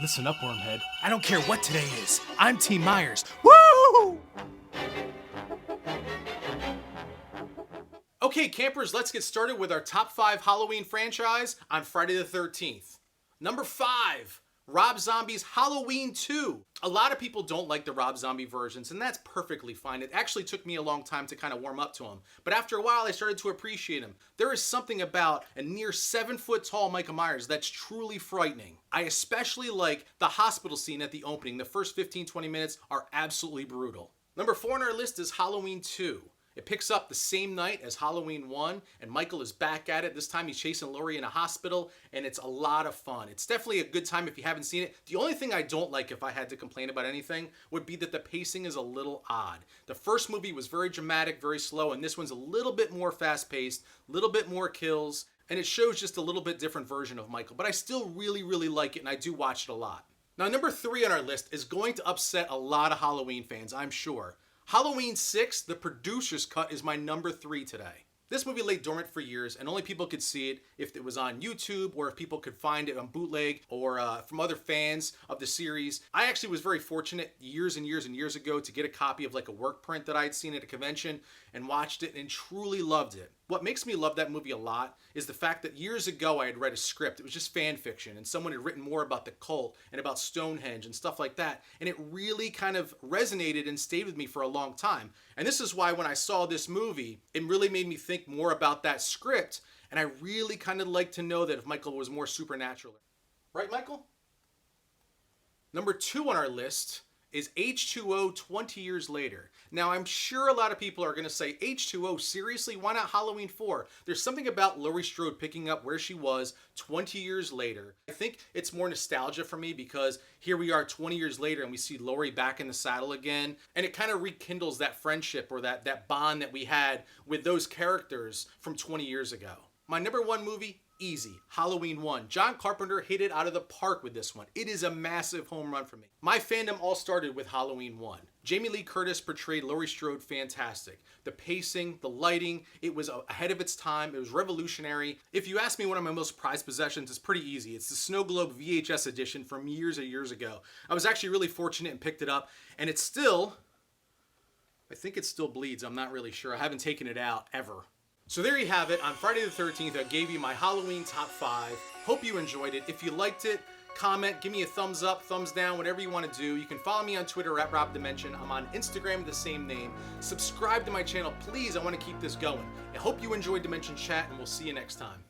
Listen up, Wormhead. I don't care what today is. I'm Team Myers. Woo! Okay, campers, let's get started with our top 5 Halloween franchise on Friday the 13th. Number 5, Rob Zombie's Halloween 2. A lot of people don't like the Rob Zombie versions, and that's perfectly fine. It actually took me a long time to kind of warm up to him. But after a while, I started to appreciate him. There is something about a near 7-foot tall Michael Myers that's truly frightening. I especially like the hospital scene at the opening. The first 15-20 minutes are absolutely brutal. Number 4 on our list is Halloween 2. It picks up the same night as Halloween 1, and Michael is back at it. This time he's chasing Laurie in a hospital, and it's a lot of fun. It's definitely a good time if you haven't seen it. The only thing I don't like, if I had to complain about anything, would be that the pacing is a little odd. The first movie was very dramatic, very slow, and this one's a little bit more fast-paced, a little bit more kills, and it shows just a little bit different version of Michael. But I still really, really like it, and I do watch it a lot. Now, number 3 on our list is going to upset a lot of Halloween fans, I'm sure. Halloween 6, the producer's cut, is my number 3 today. This movie lay dormant for years, and only people could see it if it was on YouTube or if people could find it on bootleg or from other fans of the series. I actually was very fortunate years and years and years ago to get a copy of like a work print that I'd seen at a convention and watched it and truly loved it. What makes me love that movie a lot is the fact that years ago I had read a script. It was just fan fiction, and someone had written more about the cult and about Stonehenge and stuff like that, and it really kind of resonated and stayed with me for a long time. And this is why when I saw this movie, it really made me think more about that script, and I really kind of like to know that if Michael was more supernatural. Right, Michael? Number 2 on our list is H2O 20 years later. Now, I'm sure a lot of people are going to say, H2O, seriously? Why not Halloween 4? There's something about Laurie Strode picking up where she was 20 years later. I think it's more nostalgia for me because here we are 20 years later and we see Laurie back in the saddle again. And it kind of rekindles that friendship or that bond that we had with those characters from 20 years ago. My number 1 movie, easy, Halloween 1. John Carpenter hit it out of the park with this one. It is a massive home run for me. My fandom all started with Halloween 1. Jamie Lee Curtis portrayed Laurie Strode fantastic. The pacing, the lighting, it was ahead of its time. It was revolutionary. If you ask me one of my most prized possessions, it's pretty easy. It's the Snow Globe VHS edition from years and years ago. I was actually really fortunate and picked it up, and it's still, I think it still bleeds. I'm not really sure. I haven't taken it out ever. So there you have it. On Friday the 13th, I gave you my Halloween top 5. Hope you enjoyed it. If you liked it, comment, give me a thumbs up, thumbs down, whatever you want to do. You can follow me on Twitter at RobDimension. I'm on Instagram with the same name. Subscribe to my channel, please. I want to keep this going. I hope you enjoyed Dimension Chat, and we'll see you next time.